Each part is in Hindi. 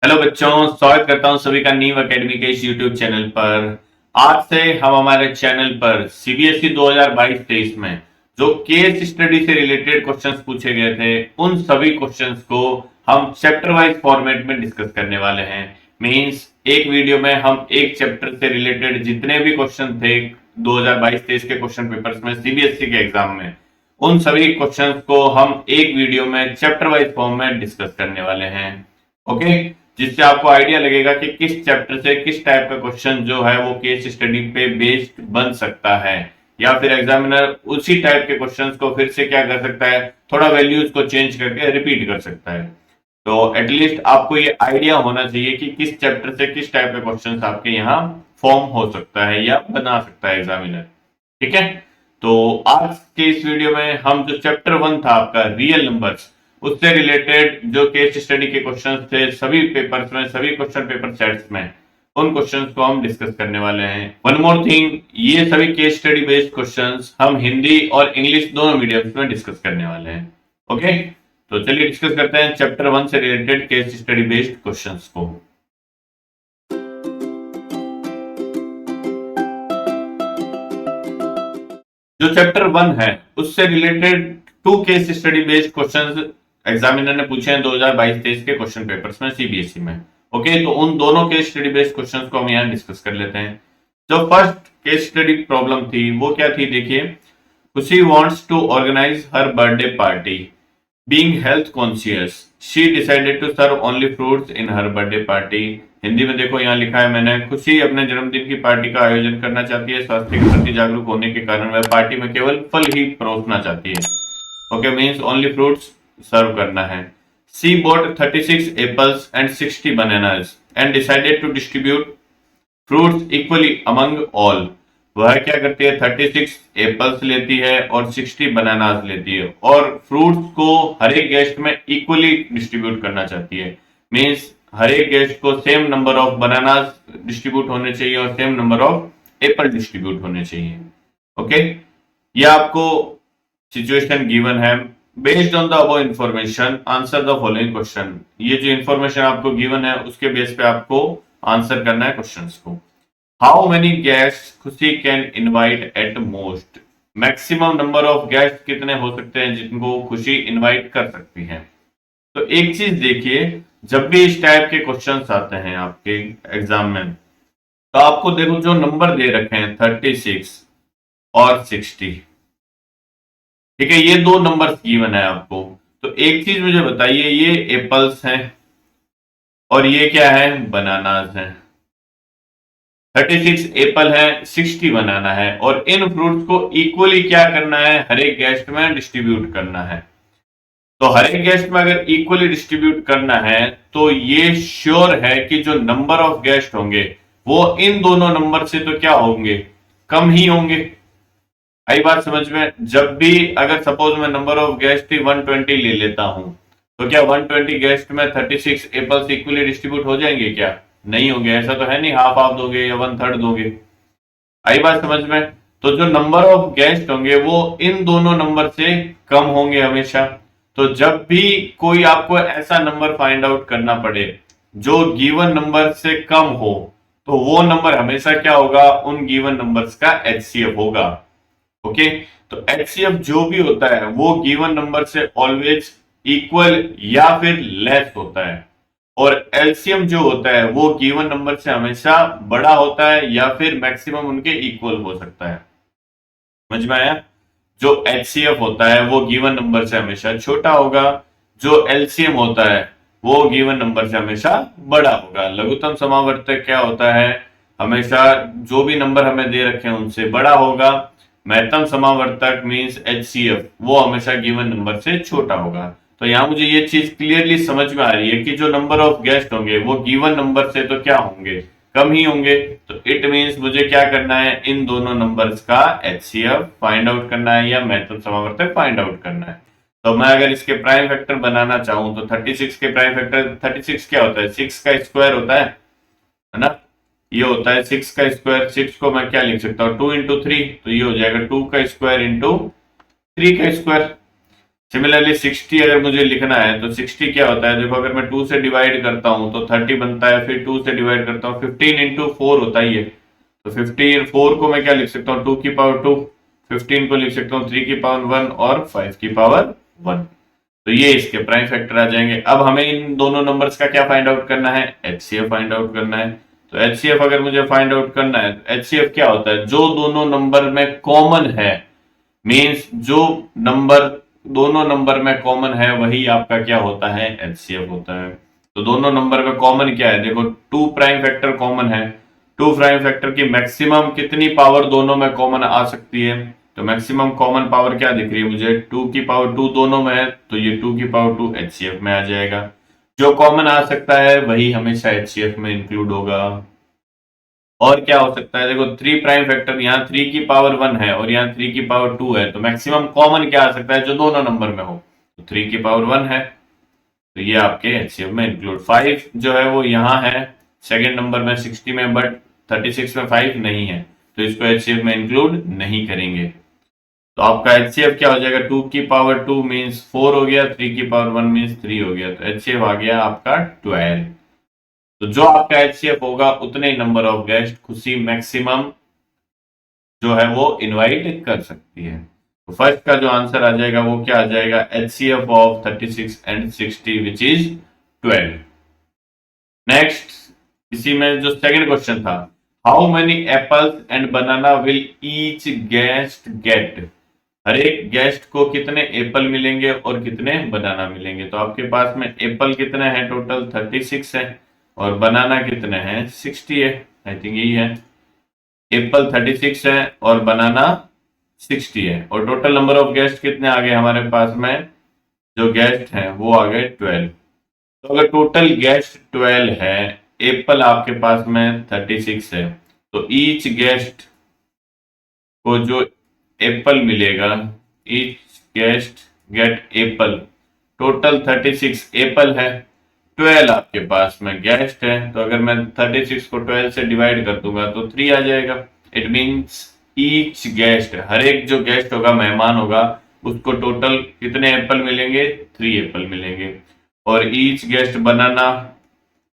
हेलो बच्चों, स्वागत करता हूं सभी का नीव एकेडमी के इस यूट्यूब चैनल पर। आज से हम हमारे चैनल पर सीबीएसई 2022-23 में जो केस स्टडी से रिलेटेड क्वेश्चंस पूछे गए थे, उन सभी क्वेश्चंस को हम चैप्टर वाइज फॉर्मेट में डिस्कस करने वाले हैं। मींस एक वीडियो में हम एक चैप्टर से रिलेटेड जितने भी क्वेश्चन थे 2022-23 के क्वेश्चन पेपर्स में सीबीएसई के एग्जाम में, उन सभी क्वेश्चंस को हम एक वीडियो में चैप्टर वाइज फॉर्म में डिस्कस करने वाले हैं। ओके, जिससे आपको आइडिया लगेगा कि किस चैप्टर से किस टाइप का क्वेश्चन जो है वो केस स्टडी पे बेस्ड बन सकता है, या फिर एग्जामिनर उसी टाइप के क्वेश्चंस को फिर से क्या कर सकता है, थोड़ा वैल्यूज को चेंज करके रिपीट कर सकता है। तो एटलीस्ट आपको ये आइडिया होना चाहिए कि किस चैप्टर से किस टाइप का क्वेश्चन आपके यहाँ फॉर्म हो सकता है या बना सकता है एग्जामिनर। ठीक है, तो आज के इस वीडियो में हम जो चैप्टर 1 था आपका रियल नंबर्स, उससे रिलेटेड जो केस स्टडी के क्वेश्चंस थे सभी पेपर्स में, सभी क्वेश्चन पेपर सेट्स में, उन क्वेश्चंस को हम डिस्कस करने वाले हैं। वन मोर थिंग, ये सभी केस स्टडी बेस्ड क्वेश्चंस हम हिंदी और इंग्लिश दोनों मीडियम्स में डिस्कस करने वाले हैं। ओके, तो चलिए डिस्कस करते हैं चैप्टर 1 से related case study based questions को। जो चैप्टर 1 है उससे related 2 case study based questions examiner ने पूछे हैं 2022-23 के क्वेश्चन पेपर्स में सीबीएसई में। ओके, तो उन दोनों केस स्टडी बेस्ड क्वेश्चंस को हम यहाँ डिस्कस कर लेते हैं। जो फर्स्ट केस स्टडी प्रॉब्लम थी वो क्या थी, देखिए, Khushi wants to organise her birthday party, being health conscious she decided to serve only fruits in her birthday party. Hindi में देखो यहाँ लिखा है मैंने, खुशी अपने जन्मदिन की पार्टी का आयोजन करना चाहती है, स्वास्थ्य के प्रति जागरूक होने के कारण वह पार्टी में केवल फल ही परोसना चाहती है। ओके, मीन्स ओनली फ्रूट्स सर्व करना है। She bought 36 apples and 60 bananas and decided to distribute fruits equally among all. वह क्या करती है, 36 एप्पल्स लेती है और 60 बनानास लेती है और फ्रूट्स को हर एक गेस्ट में इक्वली डिस्ट्रीब्यूट करना चाहती है। मीन्स हर एक गेस्ट को same number of bananas distribute होने चाहिए और same number of Apple distribute होने चाहिए। ओके, ये आपको सिचुएशन गिवन है। Based on the above information answer the following question. ये जो इंफॉर्मेशन आपको गिवन है उसके बेस पे आपको आंसर करना है क्वेश्चंस को। हाउ मेनी गेस्ट खुशी can invite at most, maximum number of guest कितने हो सकते हैं जिनको खुशी इनवाइट कर सकती है। तो एक चीज देखिए, जब भी इस टाइप के क्वेश्चंस आते हैं आपके एग्जाम में, तो आपको देखो जो नंबर दे रखे हैं 36 और 60, ठीक है, ये दो नंबर गिवन है आपको। तो एक चीज मुझे बताइए, ये एप्पल्स हैं और ये क्या है, बनानास हैं। 36 एप्पल है, 60 बनाना है और इन फ्रूट्स को इक्वली क्या करना है, हर एक गेस्ट में डिस्ट्रीब्यूट करना है। तो हर एक गेस्ट में अगर इक्वली डिस्ट्रीब्यूट करना है तो ये श्योर है कि जो नंबर ऑफ गेस्ट होंगे वो इन दोनों नंबर से तो क्या होंगे, कम ही होंगे। आई बात समझ में। जब भी अगर सपोज मैं नंबर ऑफ गेस्ट ही 120 ले लेता हूं, तो क्या 120 गेस्ट में 36 एप्पल्स इक्वली डिस्ट्रीब्यूट हो जाएंगे, क्या नहीं होंगे। ऐसा तो है नहीं, हाफ हाफ दोगे या 1/3 दोगे। आई बात समझ में। तो जो नंबर ऑफ गेस्ट होंगे वो इन दोनों नंबर से कम होंगे हमेशा। तो जब भी कोई आपको ऐसा नंबर फाइंड आउट करना पड़े जो गिवन नंबर से कम हो, तो वो नंबर हमेशा क्या होगा, उन गिवन नंबर्स का एचसीएफ होगा। ओके, तो एचसीएफ जो भी होता है वो गिवन नंबर से ऑलवेज इक्वल या फिर लेस होता है, और एलसीएम जो होता है वो गिवन नंबर से हमेशा बड़ा होता है या फिर मैक्सिमम उनके इक्वल हो सकता है। समझ में आया। जो एचसीएफ होता है वो गिवन नंबर से हमेशा छोटा होगा, जो एलसीएम होता है वो गिवन नंबर से हमेशा बड़ा होगा। लघुत्तम समावर्तक क्या होता है, हमेशा जो भी नंबर हमें दे रखे हैं उनसे बड़ा होगा। महत्तम समावर्तक मींस एचसीएफ वो हमेशा गिवन नंबर से छोटा होगा। तो यहाँ मुझे ये चीज क्लियरली समझ में आ रही है कि जो नंबर ऑफ गेस्ट होंगे वो गिवन नंबर से तो क्या होंगे, कम ही होंगे। तो इट मींस मुझे क्या करना है, इन दोनों नंबर्स का एचसीएफ फाइंड आउट करना है या महत्तम समावर्तक फाइंड आउट करना है। तो मैं अगर इसके प्राइम फैक्टर बनाना चाहूं तो 36 के प्राइम फैक्टर, 36 क्या होता है, 6 का स्क्वायर होता है ना, ये होता है 6 का स्क्वायर। 6 को मैं क्या लिख सकता हूँ, 2 इंटू 3, तो ये हो जाएगा 2 का स्क्वायर इंटू 3 का स्क्वायर। सिमिलरली 60 अगर मुझे लिखना है तो 60 क्या होता है, देखो अगर मैं 2 से डिवाइड करता हूं तो 30 बनता है, फिर 2 से डिवाइड करता हूं 15 इंटू 4 होता ही है। तो 15 4 को मैं क्या लिख सकता हूँ 2 की पावर 2, 15 को लिख सकता हूँ 3 की पावर 1 और 5 की पावर 1। तो ये इसके प्राइम फैक्टर आ जाएंगे। अब हमें इन दोनों नंबर्स का क्या फाइंड आउट करना है, एचसीएफ फाइंड आउट करना है। तो एचसीएफ अगर मुझे फाइंड आउट करना है तो एचसीएफ क्या होता है, जो दोनों नंबर में कॉमन है, मींस जो नंबर दोनों नंबर में कॉमन है वही आपका क्या होता है, एचसीएफ होता है। तो दोनों नंबर में कॉमन क्या है, देखो 2 प्राइम फैक्टर कॉमन है, 2 प्राइम फैक्टर की मैक्सिमम कितनी पावर दोनों में कॉमन आ सकती है, तो मैक्सिमम कॉमन पावर क्या दिख रही है मुझे, 2 की पावर 2 दोनों में है, तो ये 2 की पावर 2 एचसीएफ में आ जाएगा। जो कॉमन आ सकता है वही हमेशा एचसीएफ में इंक्लूड होगा। और क्या हो सकता है, देखो 3 प्राइम फैक्टर, यहाँ 3 की पावर 1 है और यहाँ 3 की पावर 2 है, तो मैक्सिमम कॉमन क्या आ सकता है जो दोनों नंबर में हो, तो 3 की पावर 1 है, तो ये आपके एचसीएफ में इंक्लूड। 5 जो है वो यहाँ है सेकंड नंबर में 60 में, बट 36 में 5 नहीं है, तो इसको एचसीएफ में इंक्लूड नहीं करेंगे। तो आपका एचसीएफ क्या हो जाएगा, 2 की पावर 2 मीन्स 4 हो गया, 3 की पावर 1 मीन्स 3 हो गया, तो एचसीएफ आ गया आपका 12। तो जो आपका एचसीएफ होगा उतने नंबर ऑफ गेस्ट खुशी मैक्सिमम जो है वो इनवाइट कर सकती है। तो फर्स्ट का जो आंसर आ जाएगा वो क्या आ जाएगा, HCF of 36 and 60 which is 12। Next, इसी में जो सेकंड क्वेश्चन था, how many apples and banana will each guest get, हर एक गेस्ट को कितने एप्पल मिलेंगे और कितने बनाना मिलेंगे। तो आपके पास में एप्पल कितने हैं, टोटल 36 है, और बनाना कितने हैं 60 है, आई थिंक यही है। एप्पल 36 है और बनाना 60 है, और टोटल नंबर ऑफ गेस्ट कितने आ गए हमारे पास में, जो गेस्ट हैं वो आ गए 12। तो अगर टोटल गेस्ट 12 है, एप्पल आपके पास में 36 है, तो ईच गेस्ट को जो एप्पल मिलेगा, each guest get apple, total 36 apple है, 12 आपके पास में गेस्ट है, तो अगर मैं 36 को 12 से डिवाइड कर दूंगा तो 3 आ जाएगा। इट मींस ईच गेस्ट, हर एक जो गेस्ट होगा, मेहमान होगा, उसको टोटल कितने एप्पल मिलेंगे, 3 एप्पल मिलेंगे। और ईच गेस्ट बनाना,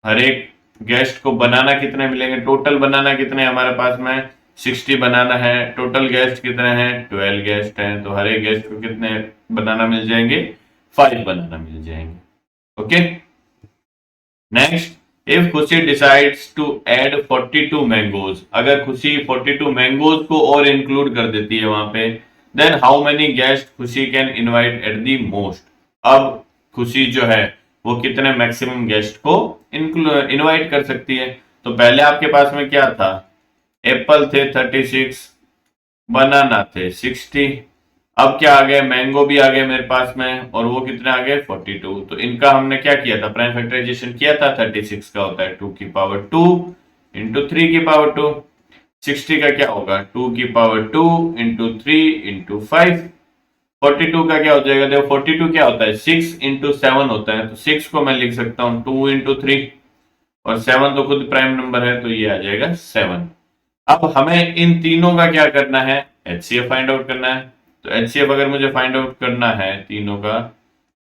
हर एक गेस्ट को बनाना कितने मिलेंगे, टोटल बनाना कितने हमारे पास में 60 बनाना है, टोटल गेस्ट कितने हैं 12 गेस्ट हैं, तो हर एक गेस्ट को कितने बनाना मिल जाएंगे, 5 बनाना मिल जाएंगे। ओके, नेक्स्ट, इफ खुशी डिसाइड्स टू ऐड 42 मैंगोज, अगर खुशी 42 मैंगोज को और इंक्लूड कर देती है वहां पे, देन हाउ मेनी गेस्ट खुशी can invite at the most, अब खुशी जो है वो कितने मैक्सिमम गेस्ट को इनवाइट कर सकती है। तो पहले आपके पास में क्या था, एप्पल थे 36, बनाना थे 60, अब क्या आ गए, मैंगो भी आ गए मेरे पास में, और वो कितने आ गए 42। तो इनका हमने क्या किया था, प्राइम फैक्टराइजेशन किया था, 36 का होता है 2 की पावर 2 इंटू 3 की पावर 2, 60 का क्या होगा 2 की पावर 2 इंटू 3 इंटू 5, 42 का क्या हो जाएगा, देखो 42 क्या होता है 6 इंटू 7 होता है, तो 6 को मैं लिख सकता हूँ 2 इंटू 3, और 7 तो खुद प्राइम नंबर है, तो ये आ जाएगा 7। अब हमें इन तीनों का क्या करना है, एचसीएफ फाइंड आउट करना है। तो एचसीएफ अगर मुझे फाइंड आउट करना है तीनों का,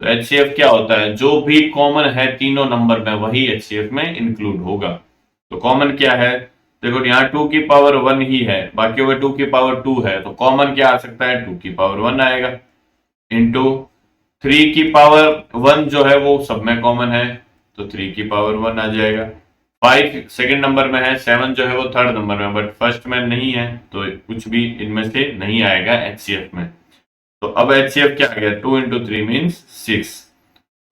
तो एचसीएफ क्या होता है, जो भी कॉमन है तीनों नंबर में वही एचसीएफ में इंक्लूड होगा। तो कॉमन क्या है, देखो यहाँ 2 की पावर 1 ही है, बाकी वो 2 की पावर 2 है, तो कॉमन क्या आ सकता है 2 की पावर 1 आएगा, इंटू 3 की पावर 1 जो है वो सब में कॉमन है, तो 3 की पावर 1 आ जाएगा। 5 सेकंड नंबर में है, 7 जो है वो थर्ड नंबर में, बट फर्स्ट में नहीं है, तो कुछ भी इनमें से नहीं आएगा एचसीएफ में। तो अब एचसीएफ क्या आ गया, 2 इंटू 3 मीन्स 6।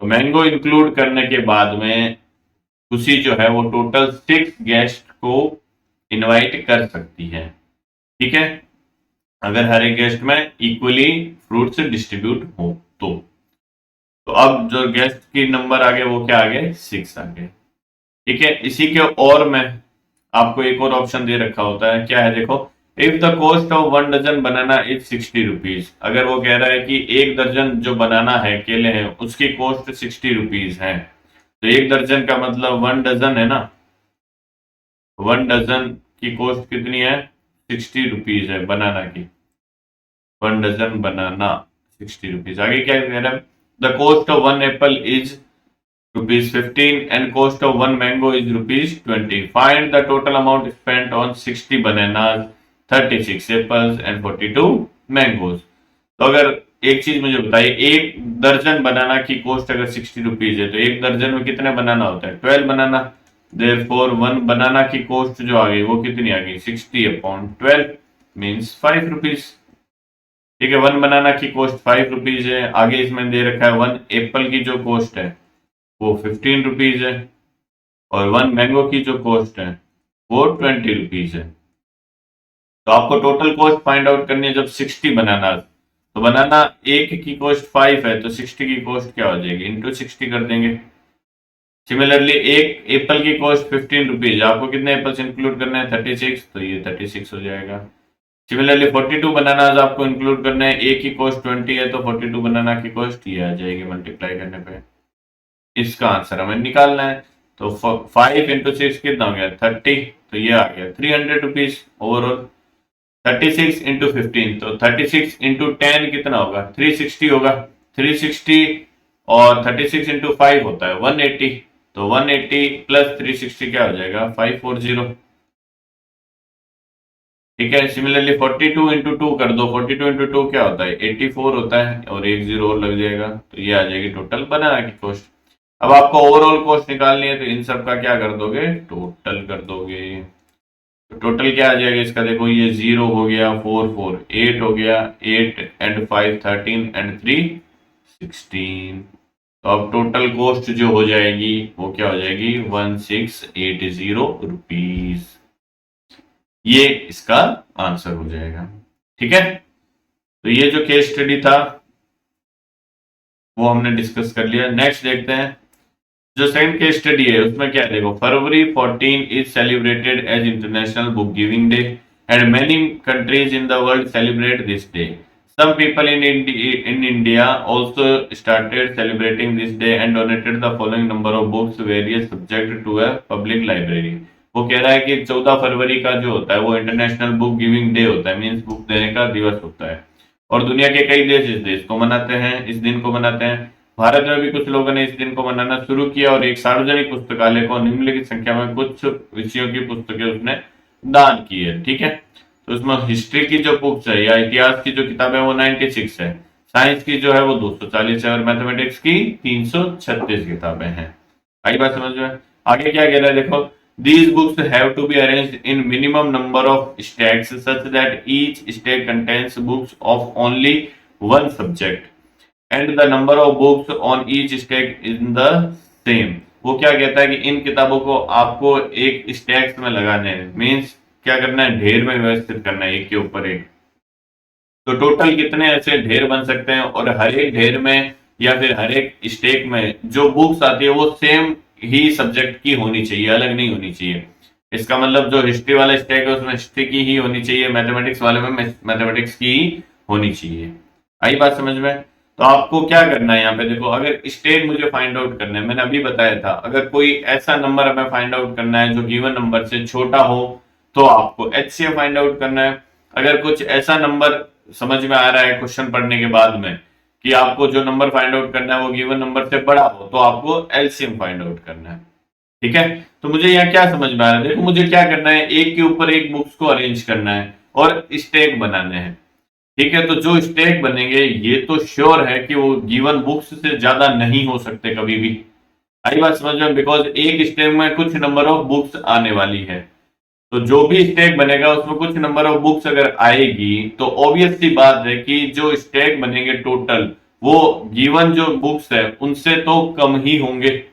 तो मैंगो इंक्लूड करने के बाद में खुशी जो है वो टोटल 6 गेस्ट को इनवाइट कर सकती है, ठीक है, अगर हर एक गेस्ट में इक्वली फ्रूट्स डिस्ट्रीब्यूट हो तो। तो अब जो गेस्ट की नंबर आ गए वो क्या आ गए 6 आ गए, ठीक है। इसी के और में आपको एक और ऑप्शन दे रखा होता है, क्या है देखो, if the cost of 1 dozen banana is 60 rupees, अगर वो कह रहा है कि 1 दर्जन जो बनाना है केले हैं उसकी कॉस्ट 60 रुपीज है, तो 1 दर्जन का मतलब 1 डजन है ना, 1 डजन की कॉस्ट कितनी है 60 रुपीज है बनाना की, 1 डजन बनाना 60 रुपीज। आगे क्या कह रहा है, the cost of one Apple is ₹15 and cost of one mango is ₹20. Find the total amount spent on 60 bananas, 36 apples and 42 mangoes. तो अगर एक चीज मुझे बताइए, एक दर्जन बनाना की कॉस्ट अगर 60 रुपीज है तो एक दर्जन में कितने बनाना होता है? 12 बनाना। देयरफॉर वन बनाना की कॉस्ट जो आ गई वो कितनी आ गई? 60/12 मीन्स 5 रुपीज। ठीक है, वन बनाना की कॉस्ट 5 रुपीज है। आगे इसमें दे रखा है वन एप्पल की जो कॉस्ट है वो 15 रुपीज है और वन मैंगो की जो कॉस्ट है वो 20 रुपीज है। तो आपको टोटल कॉस्ट फाइंड आउट करनी है जब 60 बनाना, तो बनाना एक की कॉस्ट 5 है तो 60 की कॉस्ट क्या हो जाएगी? इंटू 60 कर देंगे। सिमिलरली एक एप्पल की कॉस्ट 15 रुपीज, आपको कितने एप्पल्स इंक्लूड करने हैं? 36, तो ये 36 हो जाएगा। सिमिलरली 42 बनाना आपको इंक्लूड करना है, एक की कॉस्ट 20 है तो 42 बनाना की कॉस्ट ये आ जाएगी मल्टीप्लाई करने पे। इसका आंसर हमें निकालना है, तो 5 इंटू 6 कितना हो गया? 30, तो ये आ गया 300 रुपीज ओवरऑल। 36 इंटू 15, तो 36 इंटू 10 कितना होगा? 360 होगा। 360 और 36 इंटू 5 होता है 180, तो 180 प्लस 360 क्या हो जाएगा? 540। ठीक है, सिमिलरली 42 इंटू 2 कर दो, 42 इंटू 2 क्या होता है? 84 होता है और एक जीरो और लग जाएगा, तो ये आ जाएगी टोटल बनाना की कॉस्ट। अब आपको ओवरऑल कॉस्ट निकालनी है तो इन सब का क्या कर दोगे? टोटल कर दोगे। तो टोटल क्या आ जाएगा इसका? देखो ये 0 हो गया, 4 8 हो गया, 8 एंड 5 13 एंड 3 16। तो अब टोटल कॉस्ट जो हो जाएगी वो क्या हो जाएगी? 1680 रुपीज। ये इसका आंसर हो जाएगा। ठीक है, तो ये जो केस स्टडी था वो हमने डिस्कस कर लिया। नेक्स्ट देखते हैं, जो सेकंड केस स्टडी है उसमें क्या है? देखो, February 14 is celebrated as international book giving day and many countries in the world celebrate this day. Some people in India also started celebrating this day and donated the following number of books various subject to a public library। वो कह रहा है कि 14 फरवरी का जो होता है वो इंटरनेशनल बुक गिविंग डे होता है, मीन्स बुक देने का दिवस होता है और दुनिया के कई देश इस देश को मनाते हैं, इस दिन को मनाते हैं। भारत में भी कुछ लोगों ने इस दिन को मनाना शुरू किया और एक सार्वजनिक पुस्तकालय को निम्नलिखित संख्या में कुछ विषयों की पुस्तकें उसने दान की है। ठीक है, तो उसमें हिस्ट्री की जो बुक्स है या इतिहास की जो किताब है वो 96 है, साइंस की जो है वो 240 है और मैथमेटिक्स की 336 किताबें हैं। आई बात समझ में? आगे क्या कह रहा है देखो, these books have to be arranged in minimum number of stacks such that each stack contains books of only one subject and the number of books on each stack is the same। वो क्या कहता है कि इन किताबों को आपको एक स्टैक्स में लगाने हैं, मीन्स क्या करना है? ढेर में व्यवस्थित करना है, एक के ऊपर एक। तो टोटल कितने ऐसे ढेर बन सकते हैं और हर एक ढेर में या फिर हर एक स्टेक में जो बुक्स आती है वो सेम ही सब्जेक्ट की होनी चाहिए, अलग नहीं होनी चाहिए। इसका मतलब जो हिस्ट्री वाला स्टेक है उसमें हिस्ट्री की ही होनी चाहिए, मैथमेटिक्स वाले में मैथमेटिक्स की ही होनी चाहिए। आई बात समझ में? तो आपको क्या करना है यहाँ पे देखो, अगर स्टेक मुझे फाइंड आउट करना है, मैंने अभी बताया था, अगर कोई ऐसा नंबर हमें फाइंड आउट करना है जो गिवन नंबर से छोटा हो तो आपको HCF फाइंड आउट करना है। अगर कुछ ऐसा नंबर समझ में आ रहा है क्वेश्चन पढ़ने के बाद में कि आपको जो नंबर फाइंड आउट करना है वो गिवन नंबर से बड़ा हो तो आपको LCM फाइंड आउट करना है। ठीक है, तो मुझे यहाँ क्या समझ में आ रहा है? देखो, मुझे क्या करना है? एक के ऊपर एक बुक्स को अरेंज करना है और स्टैक बनाने हैं। ठीक है, तो जो स्टैक बनेंगे ये तो श्योर है कि वो गिवन बुक्स से ज्यादा नहीं हो सकते कभी भी। आई बात समझ में? बिकॉज एक स्टैक में कुछ नंबर ऑफ बुक्स आने वाली है, तो जो भी स्टैक बनेगा उसमें कुछ नंबर ऑफ बुक्स अगर आएगी तो ऑब्वियस सी बात है कि जो स्टैक बनेंगे टोटल वो गिवन जो बुक्स है उनसे तो कम ही होंगे।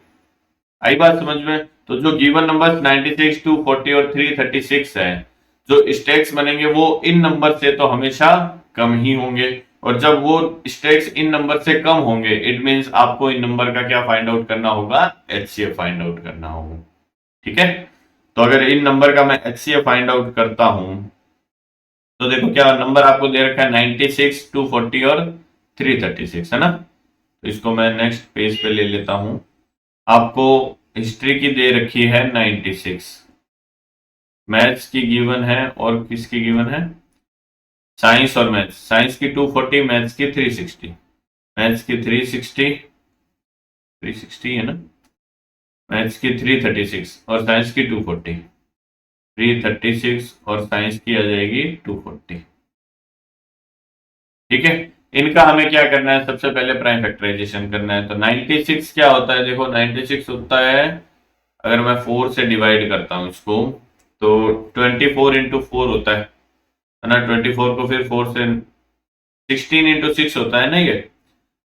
आई बात समझ में? तो जो गिवन नंबर 96, 240 और 336 है, जो स्टैक्स बनेंगे वो इन नंबर से तो हमेशा कम ही होंगे और जब वो स्टैक्स इन नंबर से कम होंगे इट मींस आपको इन नंबर का क्या फाइंड आउट करना होगा? HCF फाइंड आउट करना होगा। ठीक है, तो अगर इन नंबर का मैं HCF फाइंड आउट करता हूं तो देखो क्या नंबर आपको दे रखा है? 96, 240 और 336 है ना। तो इसको मैं नेक्स्ट पेज पे ले लेता हूं। आपको हिस्ट्री की दे रखी है 96, मैथ्स की गिवन है और किसकी गिवन है? साइंस और मैथ्स, साइंस की 240, मैथ्स की 360, मैथ्स की 360 है ना, मैथ्स की 336 और साइंस की 240, 336 और साइंस की आ जाएगी 240। ठीक है, इनका हमें क्या करना है, सबसे पहले प्राइम फैक्टराइजेशन करना है। तो 96 क्या होता है, देखो 96 होता है, अगर मैं 4 से डिवाइड करता हूं इसको, तो 24 into 4 होता है ना, 24 को फिर 4 से, 16 into 6 होता है ना ये,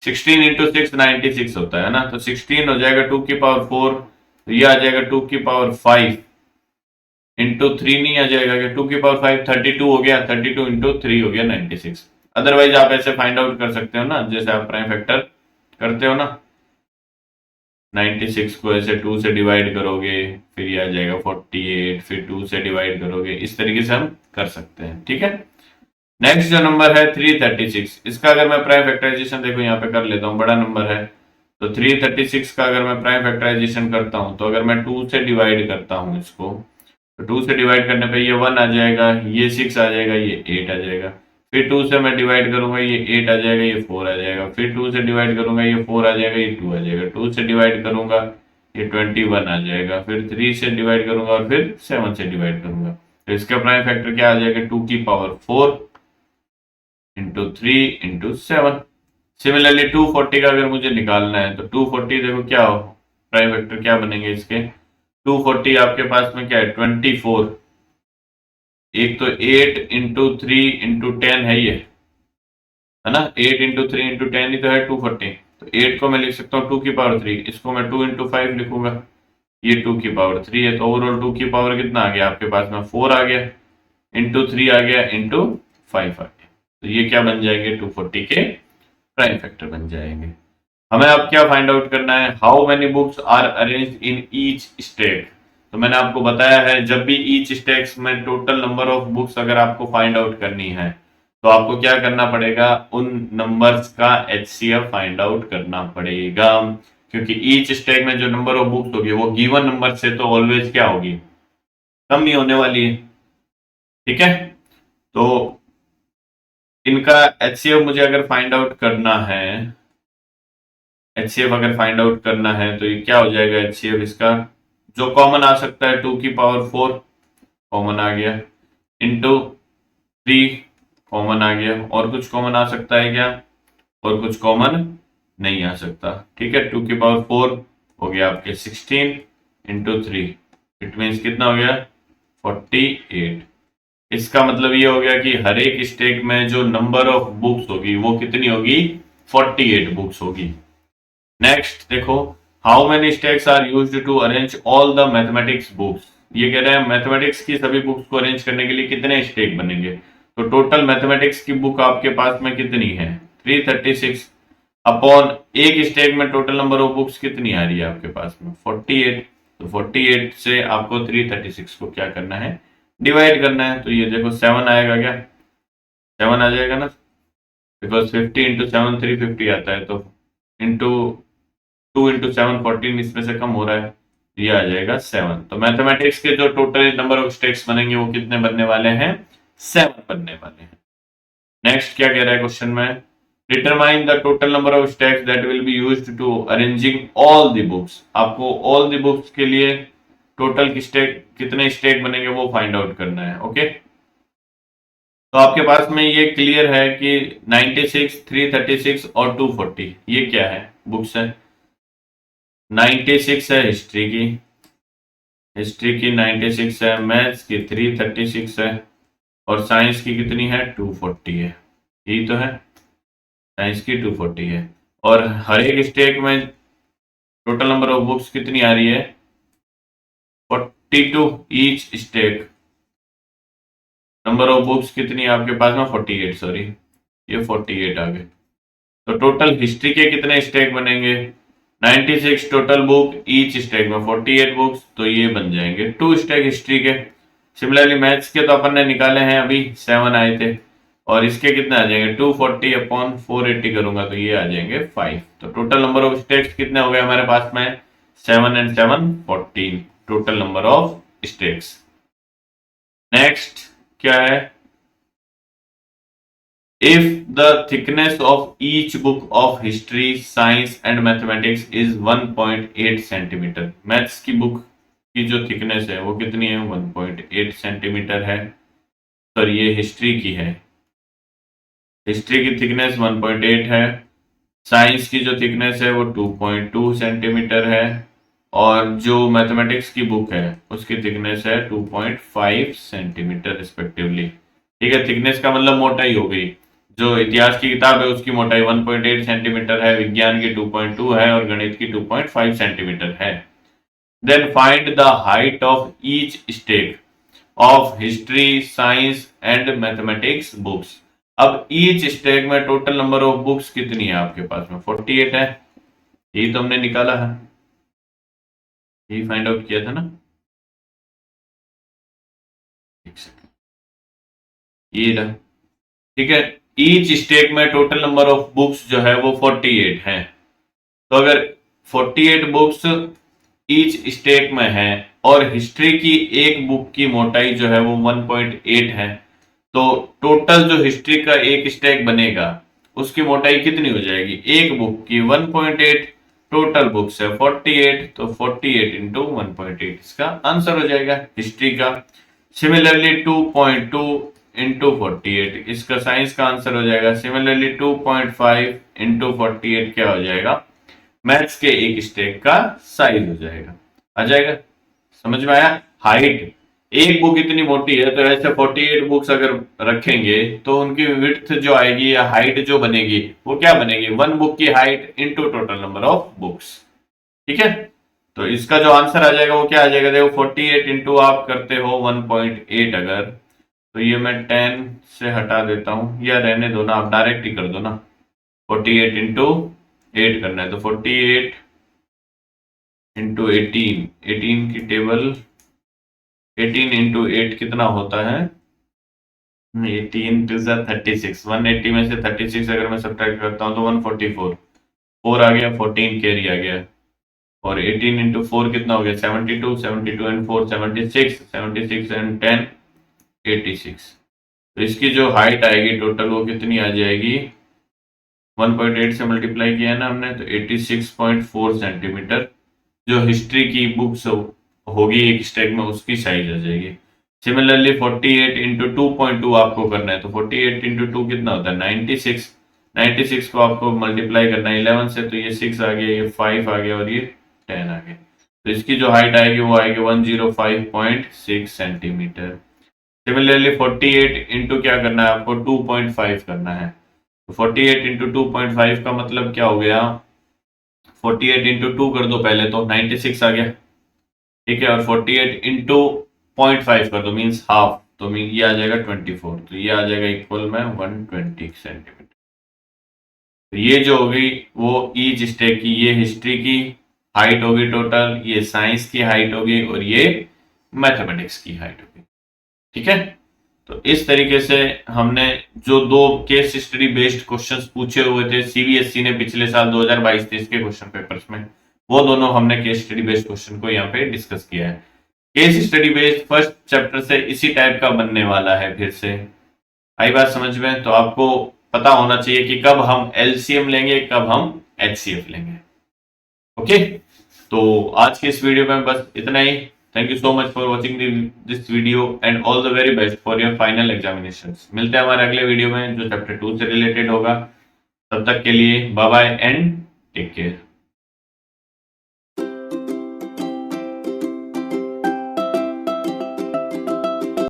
16 into 6 96 होता है ना, तो 16 हो जाएगा 2 की पावर 4, तो ये आ जाएगा 2 की पावर 5 इंटू 3 नहीं आ जाएगा क्या, 2 की पावर 5 32 हो गया, 32 into 3 हो गया 96। अदरवाइज आप ऐसे फाइंड आउट कर सकते हो ना, जैसे आप प्राइम फैक्टर करते हो ना, 96 को ऐसे 2 से डिवाइड करोगे, फिर ये आ जाएगा 48, फिर 2 से डिवाइड करोगे, इस तरीके से हम कर सकते हैं। ठीक है, नेक्स्ट जो नंबर है 336, इसका अगर मैं प्राइम फैक्टराइजेशन देखो यहाँ पे कर लेता हूँ, बड़ा नंबर है, तो 336 का अगर मैं प्राइम फैक्टराइजेशन करता हूँ, तो अगर मैं 2 से डिवाइड करता हूँ इसको, तो 2 से डिवाइड करने पे ये 1 आ जाएगा, ये 6 आ जाएगा, ये 8 आ जाएगा, फिर 2 से मैं डिवाइड करूंगा, ये 8 आ जाएगा, ये 4 आ जाएगा, फिर 2 से डिवाइड करूंगा, ये 4 आ जाएगा, ये 2 आ जाएगा, 2 से डिवाइड करूंगा, ये 21 आ जाएगा, फिर 3 से डिवाइड करूंगा और फिर 7 से डिवाइड करूंगा, तो इसका प्राइम फैक्टर क्या आ जाएगा, 2 की पावर 4 इंटू 3 into 7। सिमिलरली 240 का अगर मुझे निकालना है, तो 240 देखो क्या हो, प्राइम फैक्टर क्या बनेंगे इसके, 240 आपके पास में क्या है, 24, एक तो 8 into 3 into 10 है ये, है ना, 8 into 3 into 10 ही तो है 240, तो 8 को मैं लिख सकता हूँ 2 की पावर 3, इसको मैं 2 into 5 लिखूंगा, ये 2 की पावर 3 है, तो ओवरऑल 2 की पावर कितना आ गया आपके पास में, 4 आ गया, इंटू 3 आ गया, इंटू 5 आ गया, तो ये क्या बन जाएंगे, 240 के प्राइम फैक्टर बन जाएंगे। हमें अब क्या फाइंड आउट करना है, how many books are arranged in each stack. तो मैंने आपको बताया है, जब भी ईच स्टैक्स में टोटल नंबर ऑफ बुक्स अगर आपको फाइंड आउट करनी है, तो आपको क्या करना पड़ेगा, उन नंबर्स का एचसीएफ फाइंड आउट करना पड़ेगा, क्योंकि ईच स्टैक में जो नंबर ऑफ बुक्स होगी वो गिवन नंबर से तो ऑलवेज क्या होगी, कम ही होने वाली है। ठीक है, तो इनका एचसीएफ मुझे अगर फाइंड आउट करना है, एचसीएफ अगर फाइंड आउट करना है, तो ये क्या हो जाएगा, एचसीएफ इसका जो कॉमन आ सकता है, 2 की पावर 4 कॉमन आ गया, इंटू 3 कॉमन आ गया, और कुछ कॉमन आ सकता है क्या, और कुछ कॉमन नहीं आ सकता। ठीक है, 2 की पावर 4 हो गया आपके 16 इंटू 3, इट मीन्स कितना हो गया, 48। इसका मतलब ये हो गया कि हर एक स्टेक में जो नंबर ऑफ बुक्स होगी वो कितनी होगी, 48 बुक्स होगी। नेक्स्ट देखो, how many stacks are used to arrange all the mathematics books. ये कह रहे हैं मैथमेटिक्स की सभी बुक्स को अरेंज करने के लिए कितने स्टैक बनेंगे, तो टोटल मैथमेटिक्स की बुक आपके पास में कितनी है, 336, अपॉन एक स्टैक में टोटल नंबर ऑफ बुक्स कितनी आ रही है आपके पास में, 48, तो 48 से आपको 336 को क्या करना है, डिवाइड करना है, तो ये देखो 7 आएगा क्या, 7 आ जाएगा ना, बिकॉज 50 into 7 350 आता है, तो इंटू 2 into 7 14, इसमें से कम हो रहा है, ये आ जाएगा 7। तो मैथमेटिक्स के जो टोटल नंबर ऑफ स्टेक्स बनेंगे वो कितने बनने वाले हैं, 7 बनने वाले हैं। नेक्स्ट क्या कह रहा है क्वेश्चन में, determine the total number of stacks that will be used to arranging all the books. आपको ऑल द बुक्स के लिए टोटल स्टेक कितने स्टेक बनेंगे वो फाइंड आउट करना है। ओके, तो आपके पास में ये क्लियर है कि 96, 336 और 240 ये क्या है, बुक्स है। 96 है हिस्ट्री की, हिस्ट्री की 96 है, मैथ्स की 336 है, और साइंस की कितनी है, 240 है, यही तो है, साइंस की 240 है। और हर एक स्टेक में टोटल नंबर ऑफ बुक्स कितनी आ रही है, 42 each stack, number of books कितनी है आपके पास में, 48, सॉरी ये 48 आ गए। तो टोटल हिस्ट्री के कितने स्टेक बनेंगे, 96 टोटल बुक, ईच स्टेक में 48 बुक्स, तो ये बन जाएंगे 2 स्टेक हिस्ट्री के। सिमिलरली मैथ्स के तो अपन ने निकाले हैं अभी, 7 आए थे, और इसके कितने आ जाएंगे, 240 अपॉन 480 करूंगा तो ये आ जाएंगे 5। तो टोटल नंबर ऑफ स्टेक्स कितने हो गए हमारे पास में, 7 and 7 14 total number of stakes. Next क्या है, If the thickness of each book of history, science and mathematics is 1.8 centimetre, maths की बुक की जो थिकनेस है वो कितनी है, 1.8 सेंटीमीटर है। सॉरी, ये हिस्ट्री की है, हिस्ट्री की थिकनेस 1.8 है। साइंस की जो थिकनेस है वो 2.2 सेंटीमीटर है, और जो मैथमेटिक्स की बुक है उसकी थिकनेस है 2.5 सेंटीमीटर रिस्पेक्टिवली। ठीक है, थिकनेस का मतलब मोटाई हो गई। जो इतिहास की किताब है उसकी मोटाई 1.8 सेंटीमीटर है, विज्ञान की 2.2 है और गणित की 2.5 सेंटीमीटर है। Then find the height of each stack of history, science and mathematics books. अब ईच स्टेक में टोटल नंबर ऑफ बुक्स कितनी है आपके पास में, 48 है। यही तो हमने निकाला है, यही फाइंड आउट किया था ना। एक सेकंड, ये रहा। ठीक है, ईच स्टेक में टोटल नंबर ऑफ बुक्स जो है वो 48 है। तो अगर 48 बुक्स ईच स्टेक में है और हिस्ट्री की एक बुक की मोटाई जो है वो 1.8 है, तो टोटल जो हिस्ट्री का एक स्टैक बनेगा उसकी मोटाई कितनी हो जाएगी, एक बुक की 1.8, टोटल बुक्स है 48, तो 48 इंटू 1.8 इसका आंसर हो जाएगा हिस्ट्री का। सिमिलरली 2.2 इंटू 48 इसका साइंस का आंसर हो जाएगा। सिमिलरली 2.5 इंटू 48 क्या हो जाएगा, मैथ्स के एक स्टैक का साइज हो जाएगा। आ जाएगा, समझ में आया। हाइट, एक बुक इतनी मोटी है तो ऐसे 48 बुक्स अगर रखेंगे तो उनकी विड्थ जो आएगी या हाइट जो बनेगी वो क्या बनेगी, वन बुक की height into total number of books. ठीक है, तो इसका जो आंसर आ जाएगा वो क्या आ जाएगा, देखो 48 इंटू आप करते हो 1.8 अगर, तो ये मैं 10 से हटा देता हूं, या रहने दो ना, आप डायरेक्ट ही कर दो ना। 48 इंटू 8 करना है तो 48 इंटू 18, 18 की टेबल 18 इंटू 8 कितना होता है, 18 टू 36, 180 में से 36 अगर मैं सब्ट्रैक्ट करता हूँ तो 144, 4 आ गया, 14 कैरी आ गया, और 18 इंटू 4 कितना हो गया, 72, 72 एंड 4 76, 76 एंड 10 86। तो इसकी जो हाइट आएगी टोटल वो कितनी आ जाएगी, 1.8 से मल्टीप्लाई किया है ना हमने, तो 86.4 सेंटीमीटर जो हिस्ट्री की बुक्स होगी एक स्टैक में उसकी साइज आ जाएगी। सिमिलरली 48 इंटू 2.2 आपको करना है, तो 48 इंटू 2 कितना होता है, 96, 96 को आपको मल्टीप्लाई करना है 11 से, तो ये 6 आ गया, ये 5 आ गया और ये 10 आ गया। तो इसकी जो हाइट आएगी वो आएगी 105.6 सेंटीमीटर। सिमिलरली 48 इंटू क्या करना है आपको, 2.5 करना है, तो 48 इंटू 2.5 का मतलब क्या हो गया, 48 इंटू 2 कर दो पहले तो 96 आ गया। ठीक है, और 48 इंटू 0.5 कर दो मीन्स हाफ, तो मीन ये आ जाएगा 24, तो ये आ जाएगा इक्वल में 120 सेंटीमीटर। तो ये जो होगी वो ईच स्टेक की, ये हिस्ट्री की हाइट होगी टोटल, ये साइंस की हाइट होगी और ये मैथमेटिक्स की हाइट होगी। ठीक है, तो इस तरीके से हमने जो दो केस स्टडी बेस्ड क्वेश्चंस पूछे हुए थे सीबीएसई ने पिछले साल 2022-23 के क्वेश्चन पेपर्स में, वो दोनों हमने केस स्टडी बेस्ड क्वेश्चन को यहाँ पे डिस्कस किया है। Case study based first chapter से इसी टाइप का बनने वाला है। फिर से आई बात समझ में, तो आपको पता होना चाहिए कि कब हम एलसीएम लेंगे, कब हम एचसीएफ लेंगे। ओके, तो आज के इस वीडियो में बस इतना ही। Thank you so much for watching this video and all the very best for your final examinations. मिलते हैं हमारे अगले वीडियो में जो चैप्टर 2 से रिलेटेड होगा। तब तक के लिए bye bye and take care.